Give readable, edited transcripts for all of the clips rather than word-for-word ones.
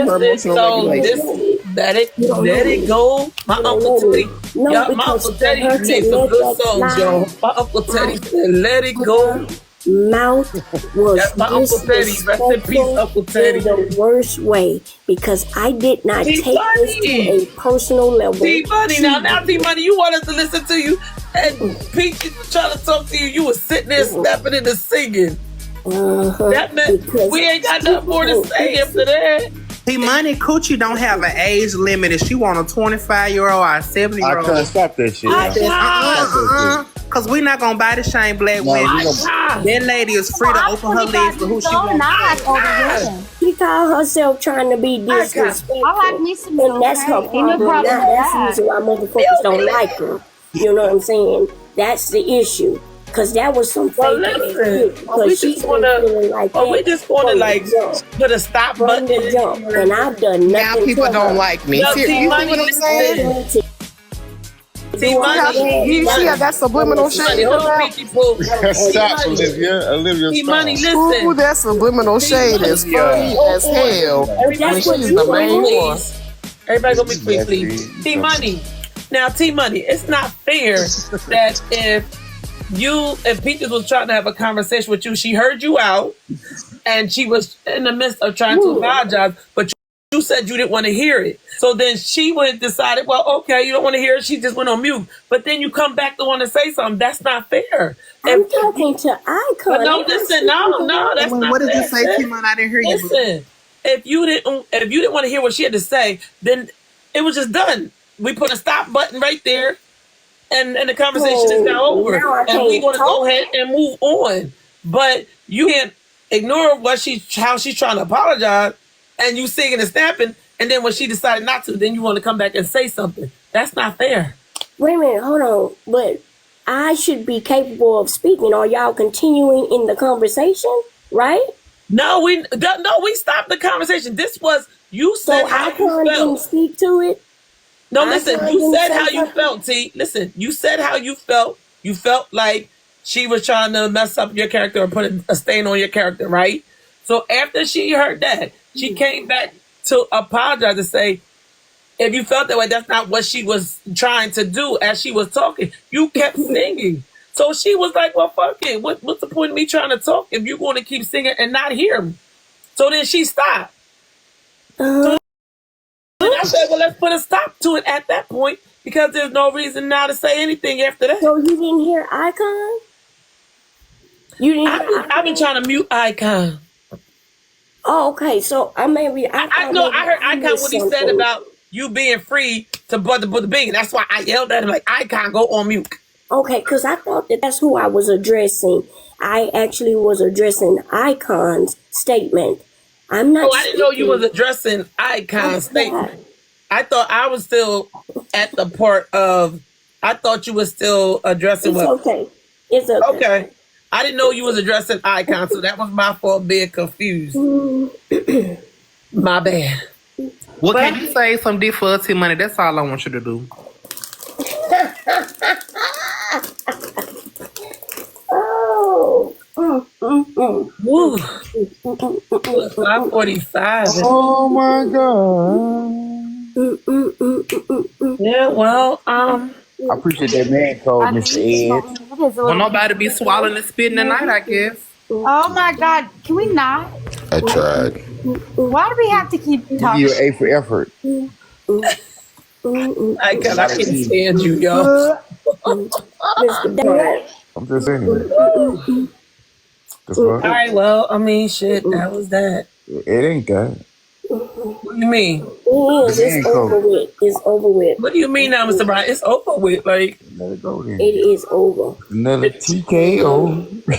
her emotional regulation. Let it go. My Uncle Teddy. No, My Uncle because Teddy for her made to some let good that songs, y'all. slide, My Uncle Teddy said, let it go. mouth was That's my Uncle Teddy. Rest in peace, disrespectful Uncle Teddy. in the worst way because I did not take this to a personal level. T-Money, now T-Money, you want us to listen to you, and Peachy was trying to talk to you. You was sitting there stepping into singing. That meant we ain't got nothing more to say after that. T-Money Coochie don't have an age limit. If she want a 25-year-old or a 70-year-old. I couldn't stop that shit. Because we not going to buy the shame black women. That lady is free to open her legs for who she wants. She called herself trying to be disrespectful. I like me some milk. And that's her problem now. That's the reason why motherfuckers don't like her. You know what I'm saying? That's the issue. Because that was some fake we just want to like put a stop button and jump. And I've done nothing. Now people don't like me. No, See what I'm saying? You see how that subliminal shade? Stop, Olivia. T-Money, listen. Ooh, that subliminal shade is funny as hell. When she's the main one. Everybody go be quick, please. T-Money. Now, T-Money, it's not fair that if Peaches was trying to have a conversation with you, she heard you out, and she was in the midst of trying to apologize, but you said you didn't want to hear it. So then she went and decided, well, okay, you don't want to hear it. She just went on mute. But then you come back to want to say something. That's not fair. I'm talking to Icon. No, listen, no, that's not fair. What did you say, T-Money? I didn't hear you. Listen, if you didn't want to hear what she had to say, then it was just done. We put a stop button right there. And the conversation is now over. And we're going to go ahead and move on. But you can't ignore how she's trying to apologize, and you singing and snapping, and then when she decided not to, then you want to come back and say something. That's not fair. Wait a minute, hold on. But I should be capable of speaking. Are y'all continuing in the conversation, right? No, we stopped the conversation. This was, you said how you felt. Didn't speak to it? No, listen, you said how you felt, T. Listen, you said how you felt. You felt like she was trying to mess up your character or put a stain on your character, right? So after she heard that, she came back to apologize and say, if you felt that way, that's not what she was trying to do as she was talking. You kept singing. So she was like, well, fuck it. What's the point of me trying to talk if you're going to keep singing and not hear me? So then she stopped. I said, well, let's put a stop to it at that point because there's no reason now to say anything after that. So you didn't hear Icon? You didn't I've been trying to mute Icon. Oh, okay. So I heard Icon what he said about you being free to put the bean. That's why I yelled at him like, Icon, go on mute. Okay, because I thought that's who I was addressing. I actually was addressing Icon's statement. I'm not. Oh, I didn't know you was addressing Icon's statement. I thought I was still at the part of. I thought you were still addressing. It's okay. Okay. I didn't know you was addressing Icon, so that was my fault being confused. My bad. Well, can you say some D for T-Money? That's all I want you to do. Oh. Woo. 5:45. Oh my God. Yeah, well, I appreciate that man called Mr. Ed. Well, nobody be swallowing and spitting tonight, I guess. Oh my God, can we not? I tried. Why do we have to keep talking? You're A for effort. I can't stand you, y'all. I'm just saying. All right, well, I mean, shit, that was that. It ain't that. What do you mean? It's over with. It's over with. What do you mean now, Mr. Brian? It's over with. Like, let it go then. It is over. Another TKO.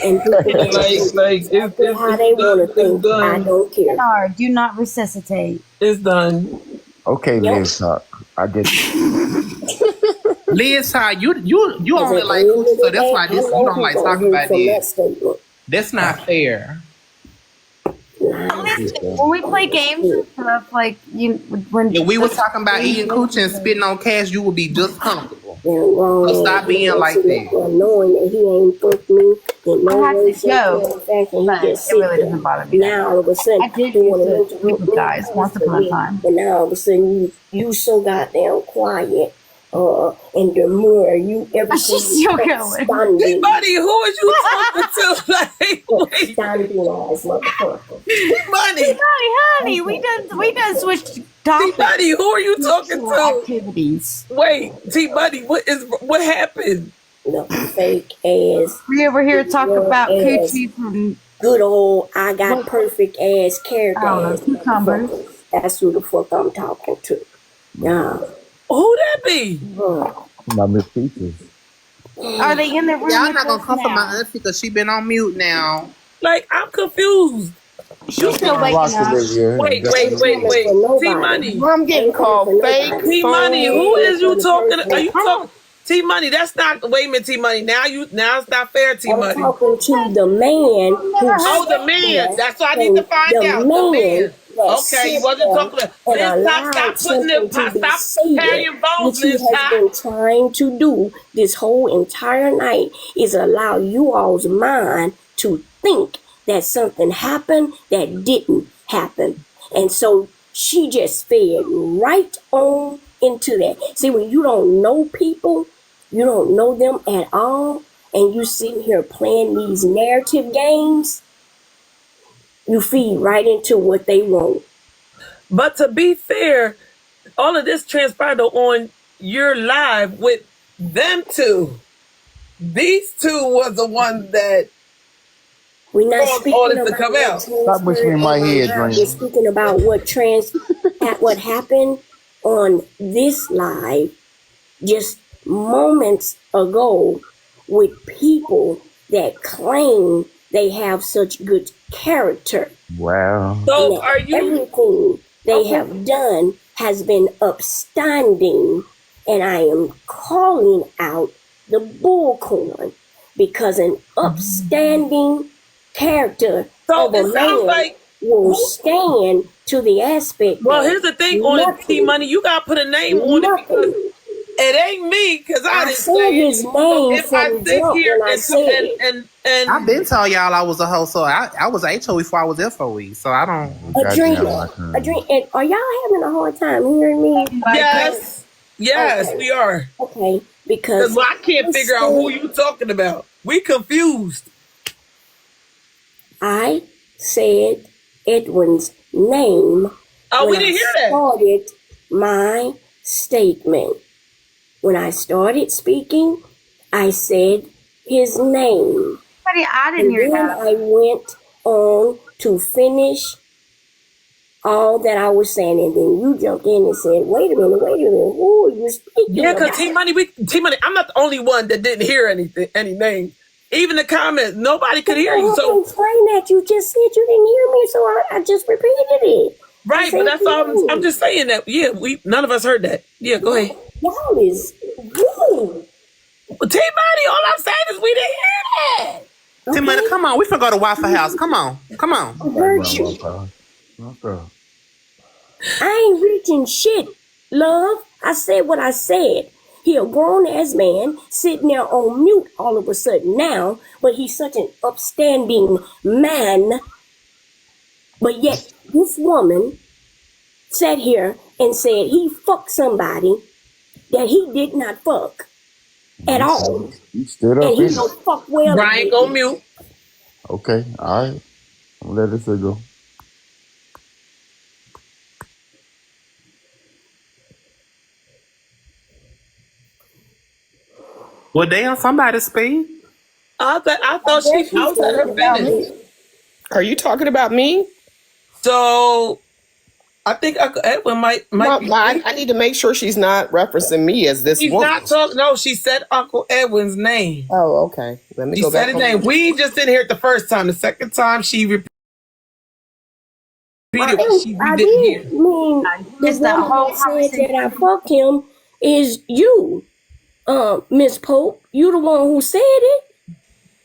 And people how they want to think. I don't care. Do not resuscitate. It's done. Okay, Liz talk. I get you. Liz, you only like Coochie, so that's why you don't like talking about this. That's not fair. When we play games and stuff, like when if we were talking about eating Coochie and spitting on cash, you would be just comfortable. So stop being like that. Knowing that he ain't fucked me in no I have way, to shape, go, or fashion. but He just it sit really there. doesn't bother me. Now all of a sudden, I did you used want to to interrupt sleep with me, guys once upon a time. but now all of a sudden you so goddamn quiet. And demure, you everything She's still going. Hey, buddy, who is you talking to? Like, wait. standing ass motherfucker. Money. Honey, we done switched topics. Buddy, who are you talking Sexual to? activities. Wait, Buddy, what happened? The fake ass. We over here talk about ass, coochie from good old I got perfect ass character. I don't know, Ass cucumbers. motherfucker. That's who the fuck I'm talking to. Yeah. Who that be? My Miss Peaches. Are they in the room? Y'all not gonna with come us for my now? auntie because she been on mute now. Like, I'm confused. She's still waking up. Wait. T Money. I'm getting called fake. T Money, who is you talking? Are you talking? T Money, that's not. Wait a minute, T Money. Now it's not fair, T I'm Money. talking to the man Oh, the man. That's what I need to find out. The man. Okay, you wasn't talking about. Stop carrying bones which he this has time. been trying to do this whole entire night is allow you all's mind to think that something happened that didn't happen. And so she just fed right on into that. See, when you don't know people, you don't know them at all, and you sitting here playing these narrative games, you feed right into what they want. But to be fair, all of this transpired on your live with them two. These two was the ones that We're not speaking all this about to come out. Stop whispering in my head, We're Adrena. speaking about what happened on this live just moments ago with people that claim they have such good character. Wow. So And are you? everything they have done has been upstanding, and I am calling out the bullcorn because an upstanding character So of a it sounds man like. will stand to the aspect. Well, that here's the thing on it, T Money. You gotta put a name on it because it ain't me. Because I didn't said say his it. name So if I from sit jump here when I said I've been told y'all I was a hoe, so I was a HO before I was FOE, so I don't. Adrena, and are y'all having a hard time hearing me? yes, Okay. we are. Okay, because I can't figure out who you talking about. We confused. I said Edwin's name. Oh, we when didn't I hear that. started my statement. When I started speaking, I said his name. Honey, I didn't And hear then that. I went on to finish all that I was saying, and then you jumped in and said, wait a minute, who are you speaking Yeah, because about? T Money, I'm not the only one that didn't hear any names. Even the comments, nobody could hear you. So explain that. You just said you didn't hear me, so I just repeated it. right, but that's all. I'm just saying that. Yeah, none of us heard that. Yeah, go ahead. Y'all is good. T Money, all I'm saying is we didn't hear that. Timothy, come on, we finna go to Waffle House. Come on. I ain't reaching shit, love. I said what I said. He a grown-ass man sitting there on mute all of a sudden now, but he's such an upstanding man. But yet this woman sat here and said he fucked somebody that he did not fuck at all. You stood up And he in don't it. fuck well. Brian, go mute. Okay, all right. I'm gonna let this go. Well, damn, somebody speak. I thought she was at her finish. Are you talking about me? So I think Uncle Edwin might be. I need to make sure she's not referencing me as this She's woman. not talking. No, she said Uncle Edwin's name. Oh, okay. Let me She go said back. his name. We just didn't hear it the first time. The second time she repeated what we I didn't hear. did mean the that whole woman that said that I fucked him is you, Miss Pope. You the one who said it.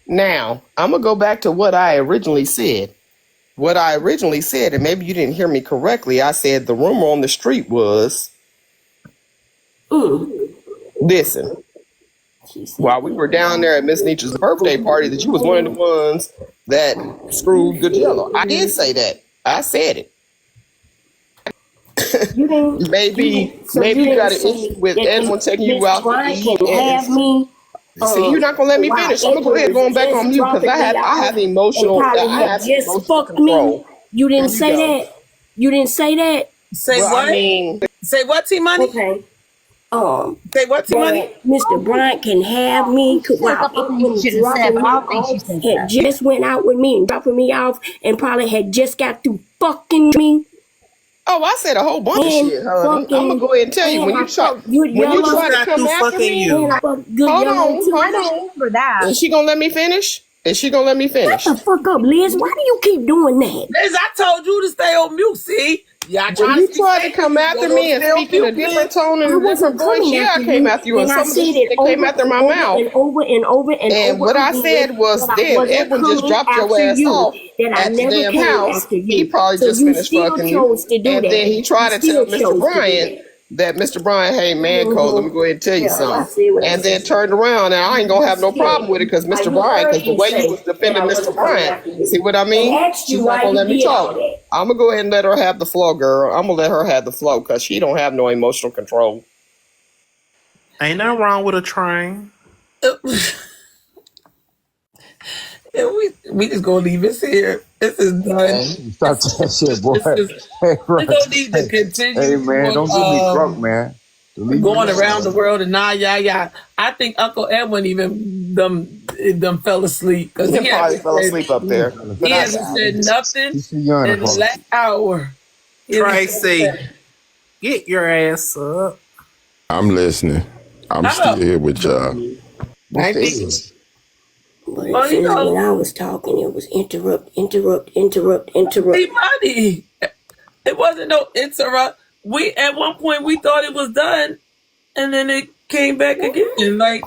Now, I'm going to go back to what I originally said. What I originally said, and maybe you didn't hear me correctly, I said the rumor on the street was, listen, while we were down there at Miss Nietzsche's birthday party that you was one of the ones that screwed Good Yellow. I did say that. I said it. You didn't. Maybe you got an issue with Edwin taking you out to eat. Can have me. See, you're not gonna let me finish. I'm gonna go ahead going back on mute because I have emotional. I have just emotional fucked control. me. You didn't say that. You didn't say that. Say Well, what? I mean, say what, T Money? Okay. Say what, T Money? Mr. Bryant can have me. Wow, had just went out with me and dropping me off, and probably had just got through fucking me. oh, I said a whole bunch of shit, honey. I'm gonna go ahead and tell you when you try to come after me. Hold on. Remember that. Is she gonna let me finish? Shut the fuck up, Liz. Why do you keep doing that? Liz, I told you to stay on mute, see? Yeah, when you tried to come after me and speak in a different tone and a different voice, yeah, I came after you. And some of the shit that came after my mouth. And what I said was, damn, Edwin just dropped your ass off at the damn house. He probably just finished fucking you. And then he tried to tell Mr. Bryant that Mr. Bryant, hey, man, Cole, let me go ahead and tell you something. And then turned around, and I ain't gonna have no problem with it because Mr. Bryant, because the way you was defending Mr. Bryant, see what I mean? She's not gonna let me talk. I'm gonna go ahead and let her have the flow, girl. I'm gonna let her have the flow because she don't have no emotional control. Ain't nothing wrong with a train. Yeah, we just gonna leave this here. This is done. Stop that shit, boy. We don't need to continue. Hey, man, don't get me drunk, man. Going around the world and yeah. I think Uncle Edwin even them fell asleep because he probably fell asleep up there. He hasn't said nothing in the last hour. Tracy, get your ass up. I'm listening. I'm still here with y'all. But when I was talking, it was interrupt. See, buddy, it wasn't no interrupt. At one point we thought it was done, and then it came back again. Like,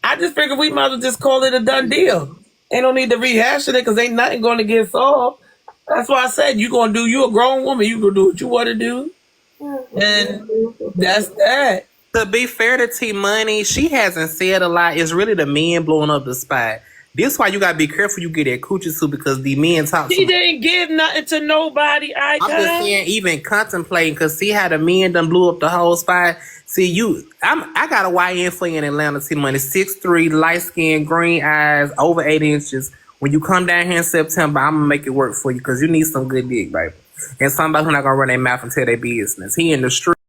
I just figured we might as well just call it a done deal. Ain't no need to rehash it because ain't nothing going to get solved. That's why I said you a grown woman. You gonna do what you want to do, and that's that. To be fair to T Money, she hasn't said a lot. It's really the men blowing up the spot. This why you gotta be careful you get that coochie to because the men talk. She didn't give nothing to nobody. I'm just saying, even contemplating, cause see how the men done blew up the whole spot. See I got a YN for you in Atlanta. T Money, 6'3", light skin, green eyes, over 8 inches. When you come down here in September, I'm gonna make it work for you because you need some good dick, baby. And somebody who's not gonna run their mouth and tell their business. He in the streets.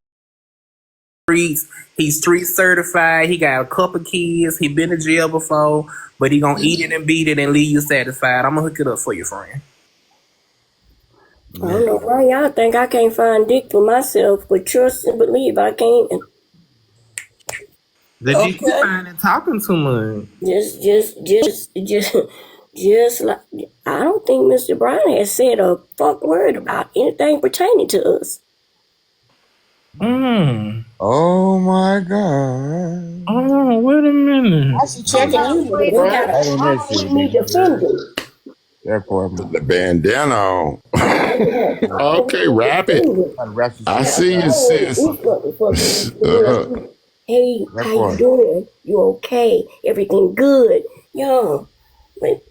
He's street certified. He got a couple kids. He been to jail before, but he gonna eat it and beat it and leave you satisfied. I'm gonna hook it up for you, friend. I don't know why y'all think I can't find dick for myself, but trust and believe I can't. Did you find it talking too much? Just like I don't think Mr. Brown has said a fuck word about anything pertaining to us. Oh my God. Oh, wait a minute. I should check you. That part. The bandana on. Okay, wrap it. I see you, sis. Hey, how you doing? You okay? Everything good? Yo. Like,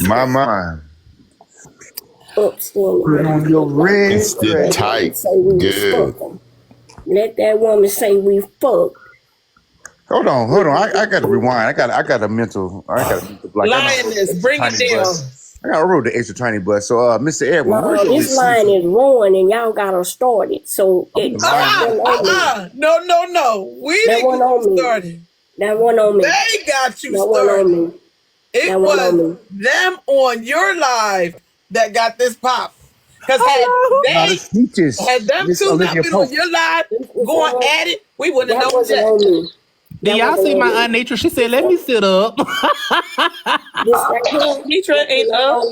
My mind. Upstanding. Put on your red. It's still tight. Good. Let that woman say we fucked. Hold on. I got to rewind. I got a mental. Lioness, bring it down. I rode the extra tiny bus. So, Mr. Edwin, this line is ruined and y'all got her started. So no. We didn't get you started. That one on me. They got you started. It was them on your live that got this pop. Because had them two not been on your live going at it, we wouldn't have known that. Did y'all see my Aunt Nitra? She said, let me sit up. Nitra ain't up.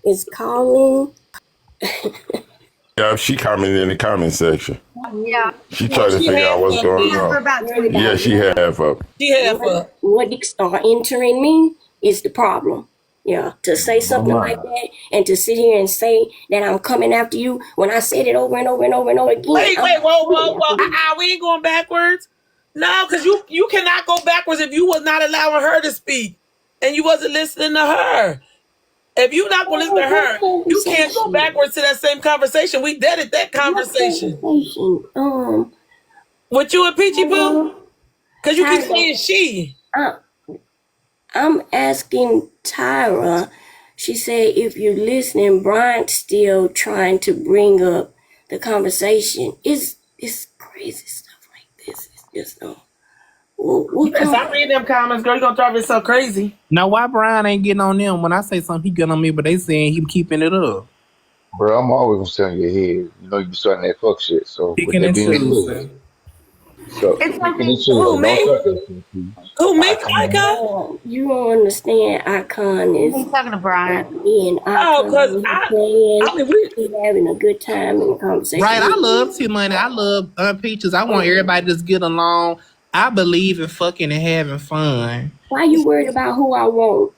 Is calling. Yeah, she commented in the comment section. Yeah. She tried to figure out what's going on. Yeah, she half up. She half up. What are entering me is the problem. Yeah, to say something like that and to sit here and say that I'm coming after you when I said it over and over and over and over again. Wait, whoa. We ain't going backwards. No, because you cannot go backwards if you was not allowing her to speak and you wasn't listening to her. If you're not going to listen to her, you can't go backwards to that same conversation. We dead at that conversation. With you and Peachy Poo? Because you keep saying she. I'm asking Tyra. She said if you're listening, Brian's still trying to bring up the conversation. It's crazy stuff like this. It's just Stop reading them comments, girl. You're going to drive yourself crazy. Now, why Brian ain't getting on them? When I say something, he get on me, but they saying he keeping it up. Bro, I'm always gonna stay on your head. You know you be starting that fuck shit. So with that being said, so It's picking and okay. choosing, don't start that shit, please. Who, me, Icon? You don't understand. Icon is I'm talking to Brian. being Icon. Because he's having a good time in the conversation. Right, I love T-Money. I love Peaches. I want everybody to just get along. I believe in fucking and having fun. Why you worried about who I want?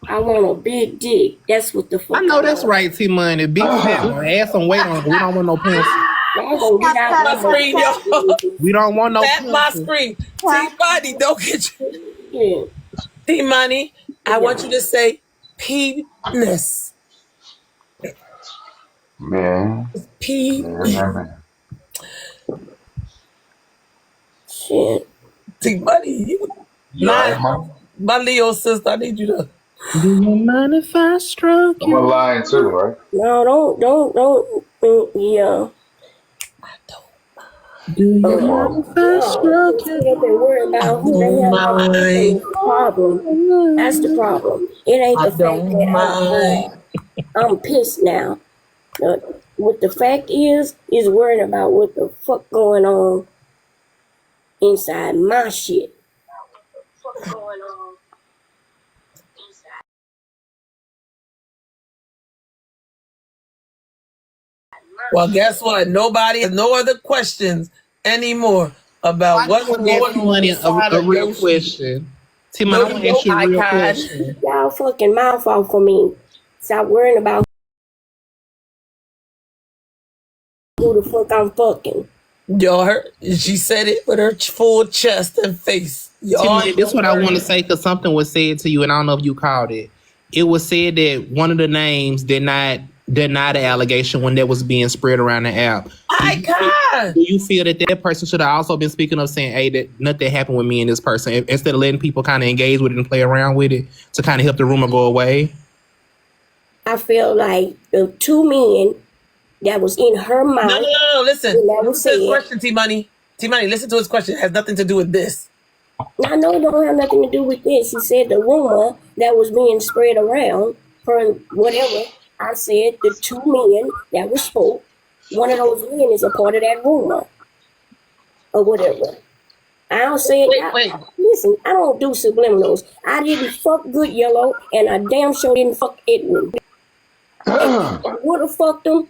I want a big dick. That's what the fuck. I know that's right, T-Money. Big fat one. Add some weight on it. We don't want no pencil. Get out my screen, y'all. We don't want no pencil. My screen. T-Money, don't get you. T-Money, I want you to say penis. Man. Man. Shit. T-Money, my Leo sister, I need you to. Do you mind if I stroke you? I'm lying too, right? No, don't. Yeah. I don't. Do you mind if I stroke you? They've been worried about who the hell is the problem. That's the problem. It ain't the fact that I'm pissed now. What the fact is worrying about what the fuck going on inside my shit. What's going on inside? Well, guess what? Nobody has no other questions anymore about what's going on. A real question. T-Money, I want to ask you a real question. Y'all fucking mouth off for me. Stop worrying about who the fuck I'm fucking. Y'all heard? She said it with her full chest and face. T-Money, this is what I want to say because something was said to you, and I don't know if you caught it. It was said that one of the names did not deny the allegation when that was being spread around the app. Do you feel that that person should have also been speaking up saying, hey, that nothing happened with me and this person, instead of letting people kind of engage with it and play around with it to kind of help the rumor go away? I feel like the two men that was in her mouth. No. Listen. Listen to his question, T-Money. T-Money, listen to his question. It has nothing to do with this. I know it don't have nothing to do with this. He said the rumor that was being spread around for whatever. I said the two men that was spoke. One of those men is a part of that rumor. Or whatever. I don't say it. Wait. Listen, I don't do subliminals. I didn't fuck Good Yellow, and I damn sure didn't fuck Edwin. I would have fucked him,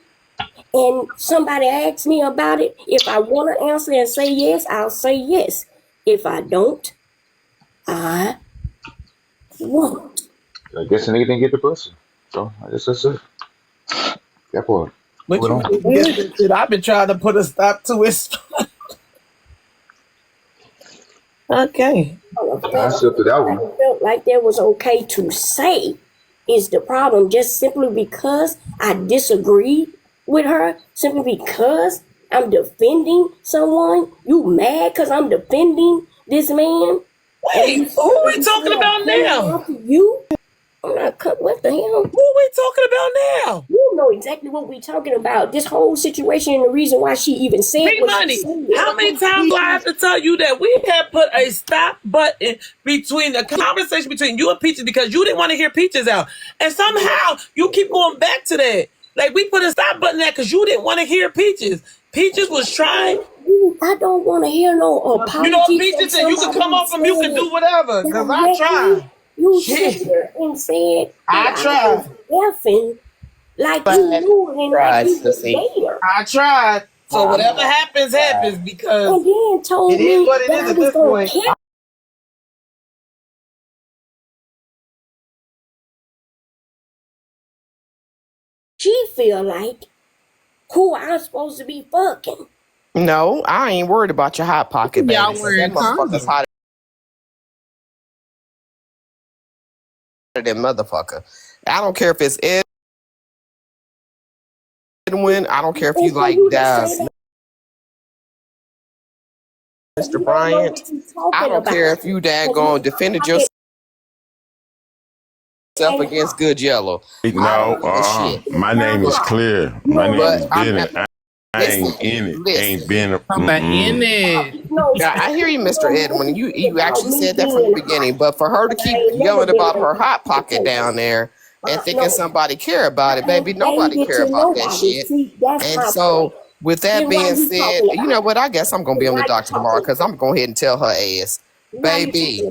and somebody asked me about it. If I want to answer and say yes, I'll say yes. If I don't, I won't. I guess the nigga didn't get the pussy. So I guess that's it. That part. I've been trying to put a stop to it. Okay. I felt like that was okay to say is the problem, just simply because I disagreed with her, simply because I'm defending someone. You mad because I'm defending this man? Wait, who are we talking about now? You? I'm not. What the hell? Who are we talking about now? You know exactly what we're talking about. This whole situation and the reason why she even said what she said. How many times do I have to tell you that we have put a stop button between the conversation between you and Peaches because you didn't want to hear Peaches out, and somehow you keep going back to that. Like we put a stop button there because you didn't want to hear Peaches. Peaches was trying. I don't want to hear no apology. You know, Peaches said you can come off and you can do whatever because I tried. You sit there and said, I tried. Effing like you knew and like you was there. I tried. So whatever happens, happens because and then told it is what it is at this point. She feel like who I'm supposed to be fucking. No, I ain't worried about your hot pocket, baby. Y'all That wearing motherfucker's condoms. hotter than motherfucker. I don't care if it's Edwin. I don't care if you like that, Mr. Bryant. I don't care if you daggone defended yourself against Good Yellow. I don't No, give a shit. my name is clear. My name But is I'm Bennett. I ain't in it. listen. Ain't been. Something in it. Yeah, I hear you, Mr. Edwin. You actually said that from the beginning. But for her to keep yelling about her hot pocket down there and thinking somebody care about it, baby, nobody care about that shit. And so, with that being said, you know what? I guess I'm gonna be on the doctor tomorrow because I'm gonna go ahead and tell her ass, baby,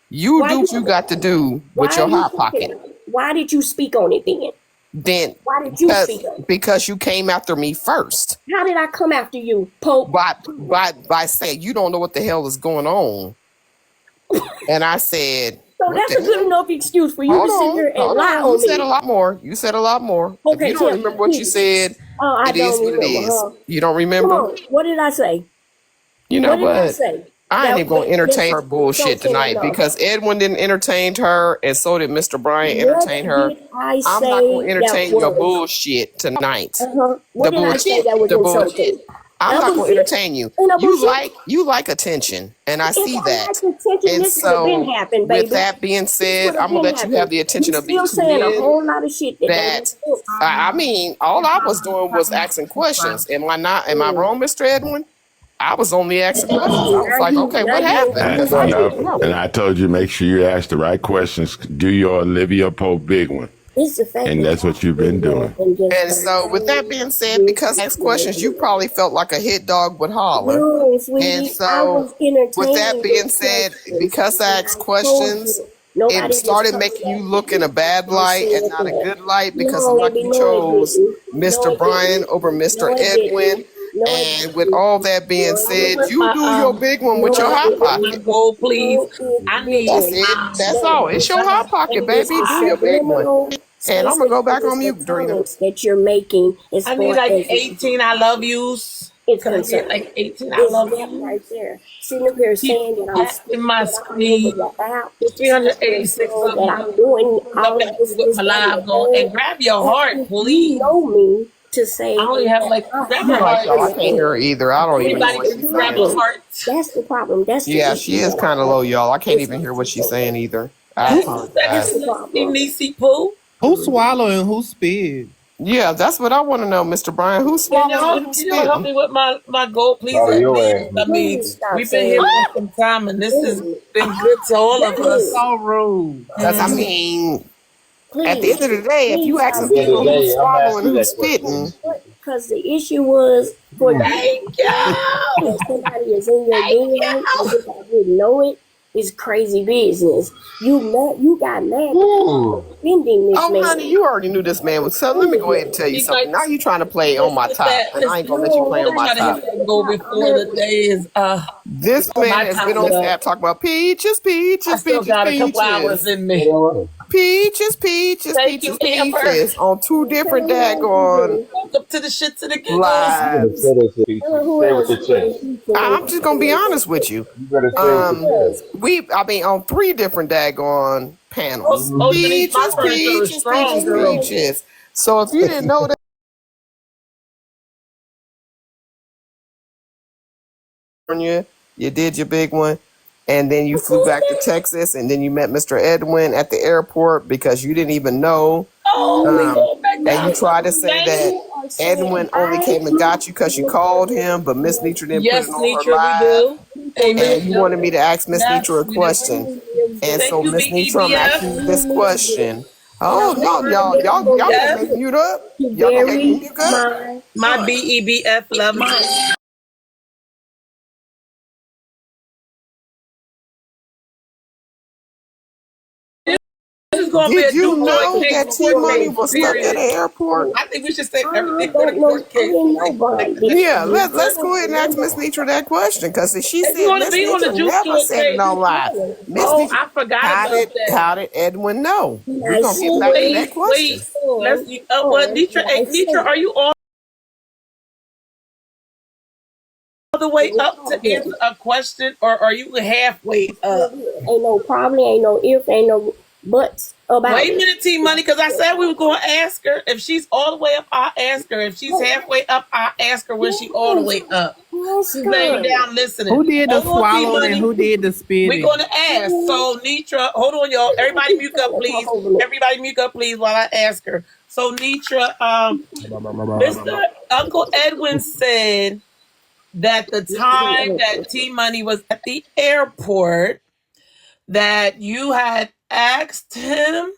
you do what you got to do with your hot pocket. Why did you speak on it then? Then Why did you speak on it? because you came after me first. How did I come after you, Pope? By saying you don't know what the hell is going on. And I said, so that's a good enough excuse for you to sit here and lie on me. You said a lot more. You said a lot more. Okay, if you don't remember what you said, it is what it is. You don't remember? Come on. What did I say? You know what? I say? I ain't even going to entertain her bullshit tonight because Edwin didn't entertain her and so did Mr. Bryant entertain her. I'm not going to entertain your bullshit tonight. What did I say that was insulting? I'm not going to entertain you. You like attention, and I see that. And so, with that being said, I'm going to let you have the attention of these two men. A whole lot of shit I mean, all I was doing was asking questions. Am I wrong, Mr. Edwin? I was only asking questions. I was like, okay, what happened? And I told you, make sure you ask the right questions. Do your Olivia Pope big one. And that's what you've been doing. And so, with that being said, because I asked questions, you probably felt like a hit dog would holler. No, sweetie, and so, with that being said, because I asked questions, it started making you look in a bad light and not a good light because of like you chose Mr. Brian over Mr. Edwin. And with all that being said, you do your big one with your hot pocket. Gold, please. I need That's it. That's all. It's your hot pocket, baby. Do your big one. And I'm gonna go back on mute, Adrena. That you're making. I need like 18 I love yous. Can I get like 18 I love yous? Right there. Sitting up here saying that I'm in my screen. 386 of them. I'm doing all of this with my live going. And grab your heart, please. You know me to say. I only have like grab your heart. I can't hear her either. I don't even know what she's grab your heart. That's the problem. That's she is kind of low, y'all. I can't even hear what she's saying either. I apologize. Who swallow and who spit? Yeah, that's what I want to know, Mr. Brian. Who swallowed? Can you help me with my goal, please? I mean, we've been here for some time, and this has been good to all of us. So rude. Because I mean, at the end of the day, if you ask people who's swallowing, who's spitting. Because the issue was for thank you. Somebody is in your bed, and if I didn't know it. It's crazy business. You got mad defending this man. Honey, you already knew this man was. So let me go ahead and tell you something. Now you trying to play on my top, and I ain't gonna let you play on my top. Go before the day is. This man has been on this app talking about peaches, peaches, I still peaches, got peaches. a couple hours in me. Peaches, peaches, peaches, peaches on two different daggone. Up to the shit to the giggles. Lives. I'm just gonna be honest with you. On 3 different daggone panels. Peaches, peaches, peaches, peaches. So if you didn't know that, you did your big one, and then you flew back to Texas, and then you met Mr. Edwin at the airport because you didn't even know. And you tried to say that Edwin only came and got you because you called him, but Miss Nitra didn't put it on her live. And you wanted me to ask Miss Nitra a question. And so Miss Nitra, I'm asking you this question. Oh no, y'all gonna make mute up? Y'all gonna make me mute up? My BEBF love me. gonna be Did a you new court know case, that T Money was stuck at the airport? I think we should say everything for the court case. Yeah, let's go ahead and ask Miss Nitra that question because she If you said want to Miss be on the Nitra juke never court said it case. on live. Miss Oh, Nitra, I forgot about that. how did Edwin know? We're gonna get back to that question. Wait. Let's. Well, Nitra, are you all the way up to answer a question, or are you halfway up? Ain't no problem, ain't no if, ain't no buts about Wait a it. minute, T Money, because I said we were going to ask her. If she's all the way up, I'll ask her. If she's halfway up, I'll ask her when she all the way up. She's laying down listening. Who did the Hold on, T swallowing and Money. who did the spitting? We're going to ask. So, Nitra, hold on, y'all. Everybody mute up, please. Everybody mute up, please, while I ask her. So, Nitra, Mr. Uncle Edwin said that the time that T Money was at the airport, that you had asked him.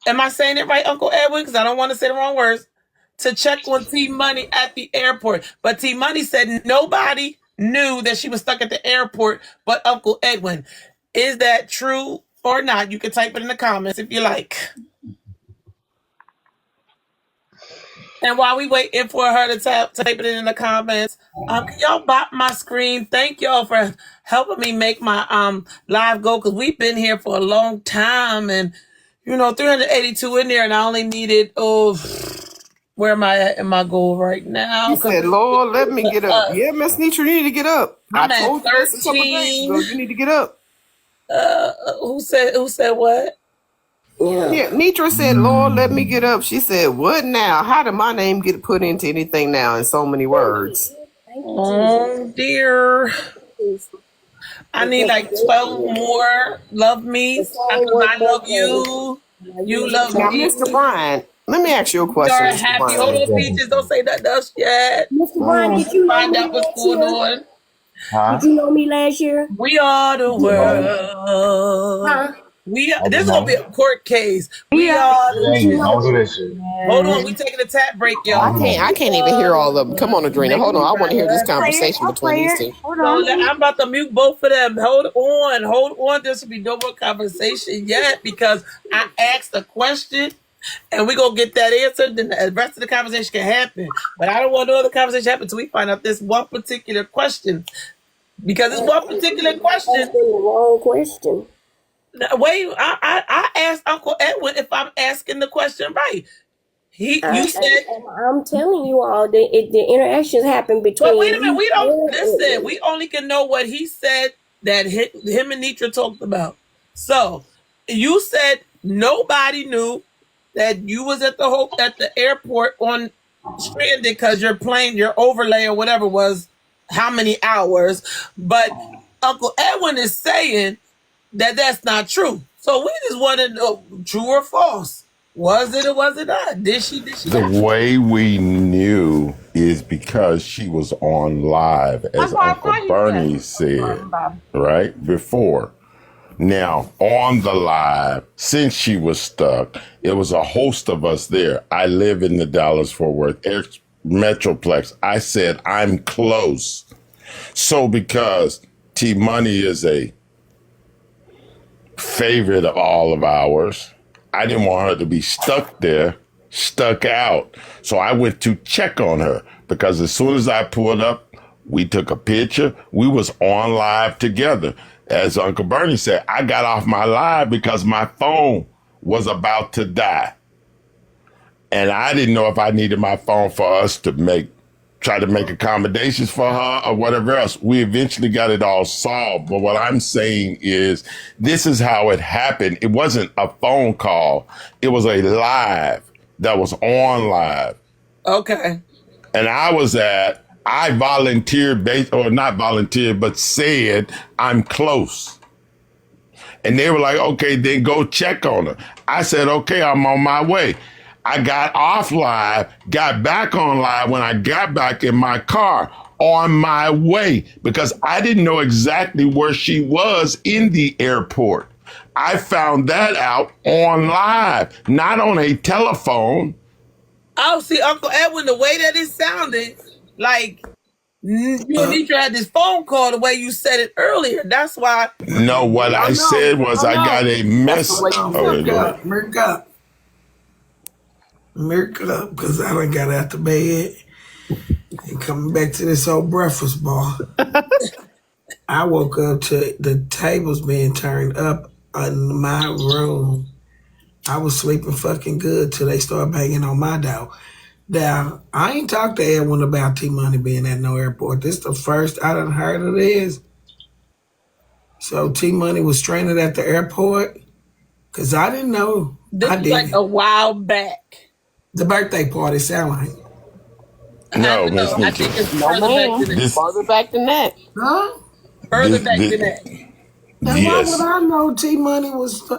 Am I saying it right, Uncle Edwin? Because I don't want to say the wrong words. To check on T Money at the airport. But T Money said nobody knew that she was stuck at the airport but Uncle Edwin. Is that true or not? You can type it in the comments if you like. And while we waiting for her to type it in the comments, can y'all bop my screen? Thank y'all for helping me make my live go, because we've been here for a long time, and 382 in there, and I only needed where am I at in my goal right now? He said, Lord, let me get up. Yeah, Miss Nitra, you need to get up. I'm I told at you this a couple days ago. You need to get up. Who said what? Yeah, Nitra said, Lord, let me get up. She said, what now? How did my name get put into anything now in so many words? Oh, dear. I need like 12 more love me. I love you. You love now, me. Mr. Brian, let me ask you a question. You're happy. Hold on, Peaches. Don't say nothing else yet. Mr. Brian, did you find out what's going on? Huh? Did you know me last year? We are the world. Huh? This is gonna be a court case. We are the Dang it, don't do that shit. Hold on, we taking a tap break, y'all. I can't even hear all of them. Come on, Adrena. Hold on. I want to hear this conversation between these two. Hold on. So I'm about to mute both of them. Hold on. There should be no more conversation yet, because I asked a question and we're gonna get that answered. Then the rest of the conversation can happen. But I don't want no other conversation to happen until we find out this one particular question. Because it's one particular question. That's the wrong question. Wait, I asked Uncle Edwin if I'm asking the question right. You said, I'm telling you all the interactions happen between. But wait a minute, we don't listen. We only can know what he said that him and Nitra talked about. So you said nobody knew that you was at the airport on stranded because your plane, your overlay or whatever was how many hours. But Uncle Edwin is saying that that's not true. So we just want to know true or false. Was it or was it not? Did she? The way we knew is because she was on live, as Uncle Bernie said, right before. Now, on the live, since she was stuck, it was a host of us there. I live in the Dallas-Fort Worth Metroplex. I said, I'm close. So because T-Money is a favorite of all of ours, I didn't want her to be stuck there, stuck out. So I went to check on her, because as soon as I pulled up, we took a picture. We was on live together. As Uncle Bernie said, I got off my live because my phone was about to die. And I didn't know if I needed my phone for us to try to make accommodations for her or whatever else. We eventually got it all solved. But what I'm saying is, this is how it happened. It wasn't a phone call. It was a live that was on live. Okay. And I volunteered, not volunteered, but said, I'm close. And they were like, okay, then go check on her. I said, okay, I'm on my way. I got off live, got back on live when I got back in my car on my way, because I didn't know exactly where she was in the airport. I found that out on live, not on a telephone. Oh, see, Uncle Edwin, the way that it sounded, like You and Nitra had this phone call the way you said it earlier. That's why. No, what I said was I got a miss. Mirk up, because I done got out the bed and coming back to this old breakfast bar. I woke up to the tables being turned up in my room. I was sleeping fucking good till they started banging on my door. Now, I ain't talked to Edwin about T-Money being at no airport. This the first I done heard of this. So T-Money was stranded at the airport? Because I didn't know. This was like a while back. The birthday party sound like. No, Miss I think it's further back than that. Huh? Further back than that. And why would I know T-Money was...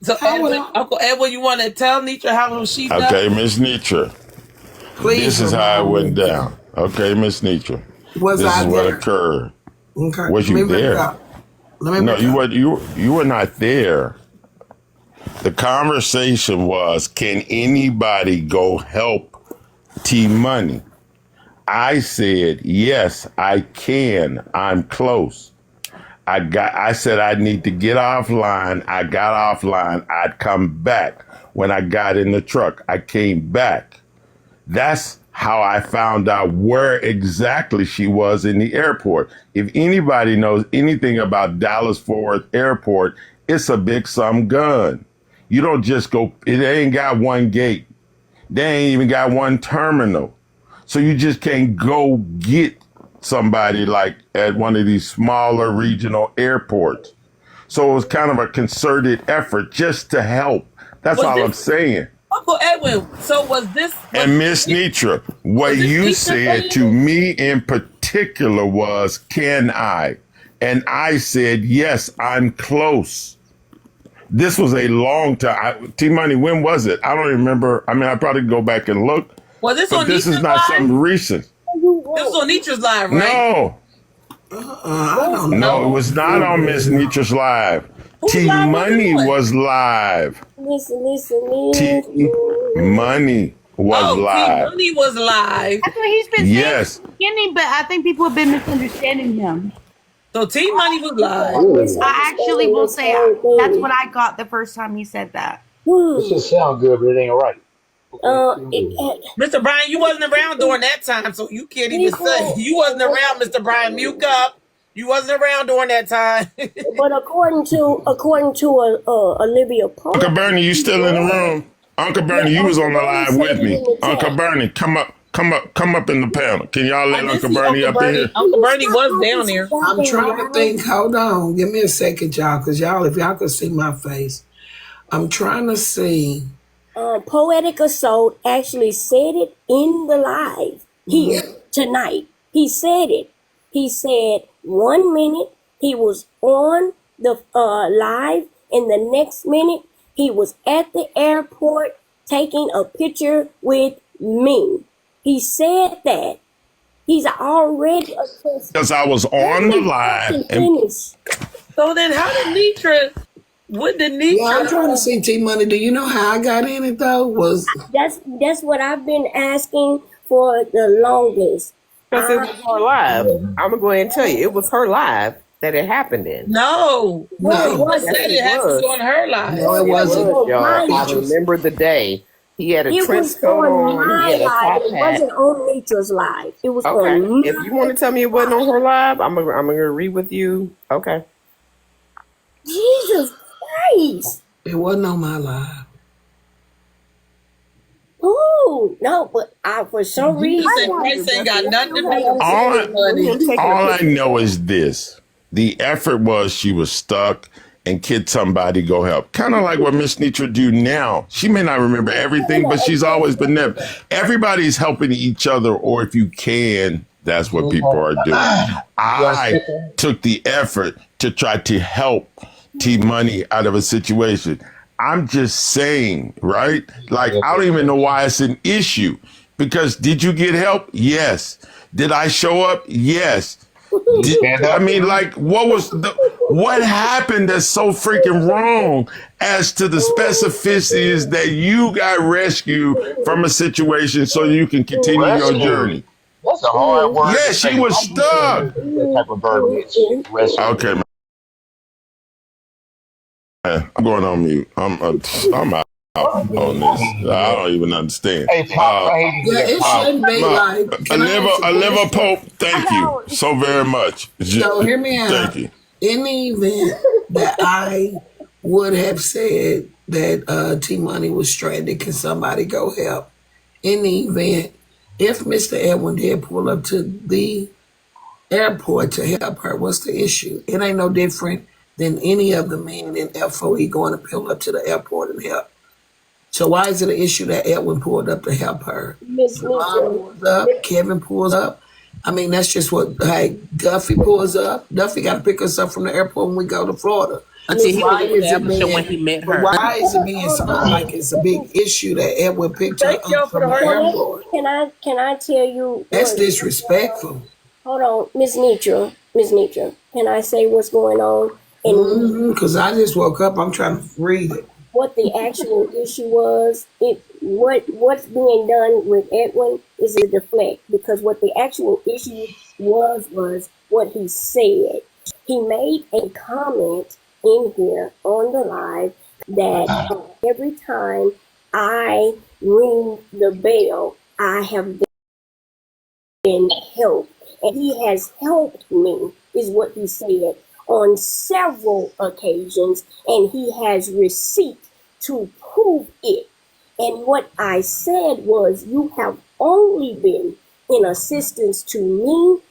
So, Uncle Edwin, you want to tell Nitra how she felt? Okay, Miss Nitra. Please. This is how it went down. Okay, Miss Nitra. Was this I is there? what occurred. Okay. Was you there? No, you were not there. The conversation was, can anybody go help T-Money? I said, yes, I can. I'm close. I said I need to get offline. I got offline. I'd come back. When I got in the truck, I came back. That's how I found out where exactly she was in the airport. If anybody knows anything about Dallas-Fort Worth Airport, it's a big some gun. You don't just go, it ain't got one gate. They ain't even got one terminal. So you just can't go get somebody like at one of these smaller regional airports. So it was kind of a concerted effort just to help. That's all I'm saying. Uncle Edwin, so was this... And Miss Nitra, what you said to me in particular was, can I? And I said, yes, I'm close. This was a long time. T-Money, when was it? I don't remember. I mean, I probably go back and look. Well, this is not something recent. This was on Nitra's Live, right? No. I don't know. No, it was not on Miss Nitra's Live. T-Money was live. Listen. T-Money was live. T-Money was live. That's what he's been saying from the beginning, but I think people have been misunderstanding him. So T-Money was live. I actually will say that's what I got the first time he said that. This just sound good, but it ain't right. Mr. Brian, you wasn't around during that time, so you can't even say you wasn't around, Mr. Brian. Mute up. You wasn't around during that time. But according to Olivia Pope, Uncle Bernie, you still in the room? Uncle Bernie, you was on the live with me. Uncle Bernie, come up in the panel. Can y'all let Uncle Bernie up in here? Uncle Bernie was down there. I'm trying to think. Hold on. Give me a second, y'all, because if y'all could see my face. I'm trying to see. Poetic Assault actually said it in the live here tonight. He said it. He said 1 minute he was on the live, and the next minute he was at the airport taking a picture with me. He said that. He's already because I was on the live. So then how did Nitra... What did Nitra... Yeah, I'm trying to see T-Money. Do you know how I got in it, though? That's what I've been asking for the longest. Because it was her live. I'm going to go ahead and tell you, it was her live that it happened in. No. It said it happened on her live. No, it wasn't. Y'all. I remember the day. He had a trench coat on. He had a top hat. It wasn't on Nitra's live. It was okay. on... If you want to tell me it wasn't on her live, I'm gonna read with you. Okay. Jesus Christ. It wasn't on my live. Oh, no, but for some reason... Christ ain't got nothing to do with all I know is this. The effort was she was stuck and could somebody go help. Kind of like what Miss Nitra do now. She may not remember everything, but she's always been there. Everybody's helping each other, or if you can, that's what people are doing. I took the effort to try to help T-Money out of a situation. I'm just saying, right? Like, I don't even know why it's an issue. Because did you get help? Yes. Did I show up? Yes. I mean, like, what happened that's so freaking wrong as to the specificities that you got rescued from a situation so you can continue your journey? That's a hard word Yeah, to she say. was I'm used to stuck. that type of verbiage. Wrestling. Okay, man. I'm going on mute. I'm out on this. I don't even understand. Hey, Pops, I hate to hear Yeah, that, it Pops. shouldn't be My, like. a Can I liver, ask a a liver question? pope. Thank you so very much. So hear me Thank out. you. In the event that I would have said that T Money was stranded, can somebody go help? In the event, if Mr. Edwin did pull up to the airport to help her, what's the issue? It ain't no different than any of the men in FOE going to pull up to the airport and help. So why is it an issue that Edwin pulled up to help her? Mom pulls up, Kevin pulls up. I mean, that's just what, hey, Duffy pulls up. Duffy got to pick us up from the airport when we go to Florida. Until he Why was is it establishing when being, he met but her. why is it being spun like it's a big issue that Edwin picked her Thank y'all up for from the the hard work. airport? Can I tell you? That's disrespectful. Hold on, Miss Nitra. Miss Nitra. Can I say what's going on? And Because I just woke up. I'm trying to read it. what the actual issue was, what's being done with Edwin is a deflect, because what the actual issue was what he said. He made a comment in here on the live that every time I ring the bell, I have been helped. And he has helped me, is what he said, on several occasions, and he has receipt to prove it. And what I said was, you have only been in assistance to me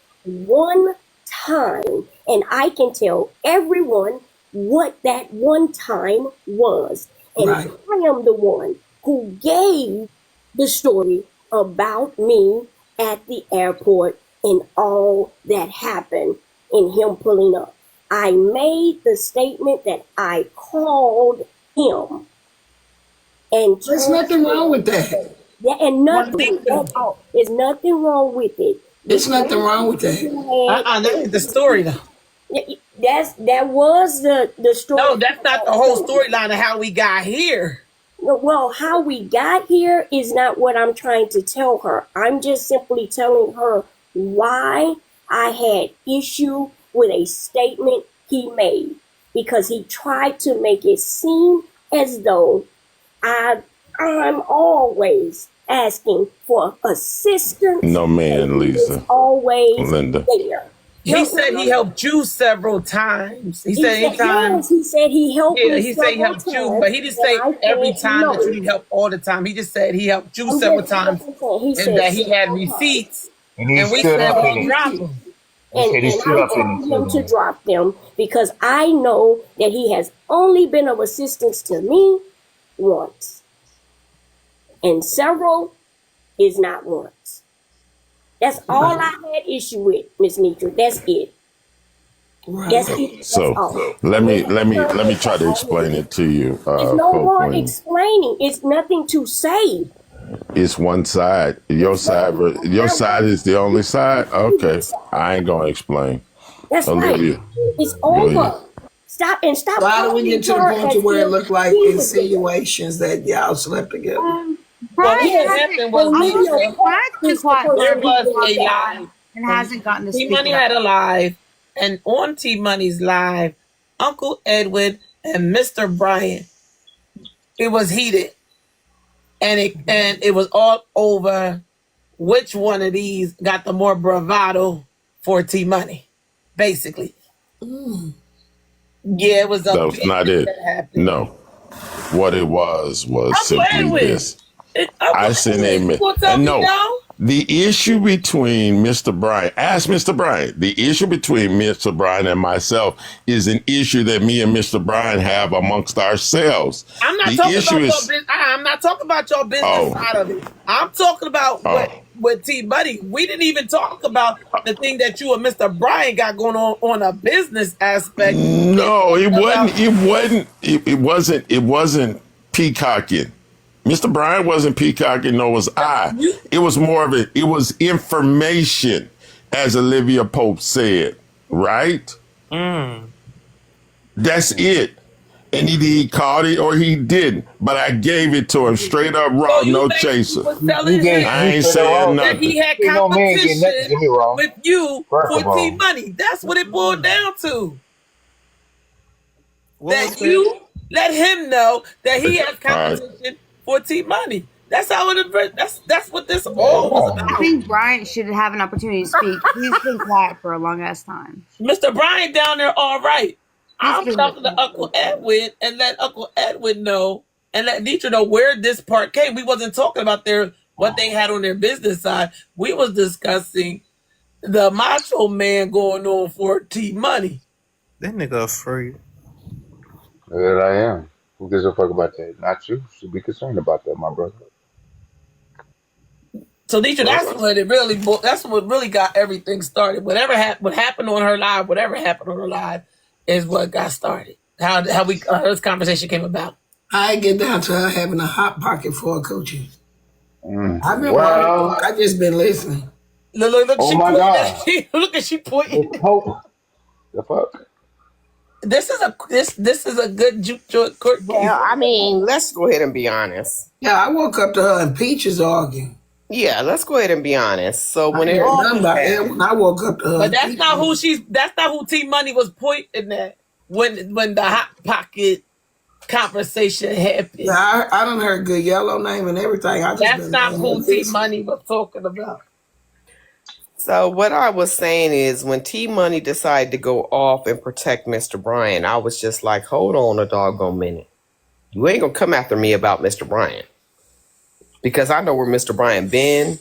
one time, and I can tell everyone what that one time was. And Right. I am the one who gave the story about me at the airport and all that happened in him pulling up. I made the statement that I called him. And there's nothing wrong with that. Yeah, and nothing at all. There's nothing wrong with it. There's nothing wrong with that. That ain't the story though. That was the story. No, that's not the whole storyline of how we got here. Well, how we got here is not what I'm trying to tell her. I'm just simply telling her why I had issue with a statement he made, because he tried to make it seem as though I'm always asking for assistance. No, man, Lisa. Always Linda. there. He said he helped you several times. He said anytime. Yes, he said he helped Yeah, me he said he helped several you, times, but he didn't say and I every said time no. that you need help all the time. He just said he helped you I'm several just- times, He and said that he had several times. receipts, And he and we stood said up in don't it. drop them. He said he And stood I up in told it him too. to drop them because I know that he has only been of assistance to me once, and several is not once. That's all I had issue with, Miss Nitra. That's it. That's it. That's So all. let me try to explain it to you, There's no Pope more Queen. explaining. It's nothing to say. It's one side. Your side is the only side. Okay, I ain't gonna explain. That's Olivia, right. It's go ahead. over. Stop. So how do we get to the point to where it looked like insinuations insinuations that y'all slept together? Well, Brian what has happened was Lisa, been quiet there for was a a while live. and hasn't gotten to T speak Money about had it. a live, and on T Money's live, Uncle Edward and Mr. Bryant, it was heated, and it was all over which one of these got the more bravado for T Money, basically. Yeah, it was a That was not it. that happened. No, what it was Uncle simply Edward. this. Uncle I sent Edward, him, you gonna tell and me no, no? the issue between Mr. Bryan, ask Mr. Bryan, the issue between Mr. Bryan and myself is an issue that me and Mr. Bryan have amongst ourselves. I'm not The talking issue about is, your business. I'm not talking about your business Oh. side of it. I'm talking about with T Buddy. We didn't even talk about the thing that you and Mr. Bryan got going on a business aspect. no, it wasn't peacocking. Mr. Bryan wasn't peacocking, nor was I. It was more of it was information, as Olivia Pope said, right? That's it. And either he caught it or he didn't. But I gave it to him straight up raw, So you no basically chaser. was telling him I ain't saying that he nothing. had Ain't no man getting nothing. competition Get me wrong. with you First for of all, T-Money. That's what it boiled down to. What That was you let him know that he has All right. competition for T-Money. That's how it. That's what this all was yeah. I about. think Bryant should have an opportunity to speak. He's been quiet for a long ass time. Mr. Brian down there, all right. I'm been talking to Uncle Edwin and let Uncle Edwin know and let Nitra know where this part came. We wasn't talking about what they had on their business side. We was discussing the macho man going on for T-Money. that nigga free? There I am. Who gives a fuck about that? Not you. Should be concerned about that, my brother. So Nitra, that's what really got everything started. What happened on her live is what got started. How this conversation came about. I get down to her having a hot pocket for her coaching. I've been Well, I just been listening. Look, oh she my pointing God. at you. Look at she pointing. Let's hope. The fuck? This is a good juke joint court case. Well, I mean, let's go ahead and be honest. Yeah, I woke up to her and Peaches arguing. Yeah, let's go ahead and be honest. So when I it heard all nothing about it when I woke up to her. But that's not who T-Money was pointing at when the hot pocket conversation happened. Yeah, I done heard Good Yellow name and everything. That's not who T-Money was talking about. So what I was saying is when T-Money decided to go off and protect Mr. Bryan, I was just like, hold on a doggone minute. You ain't gonna come after me about Mr. Bryan. Because I know where Mr. Bryan been.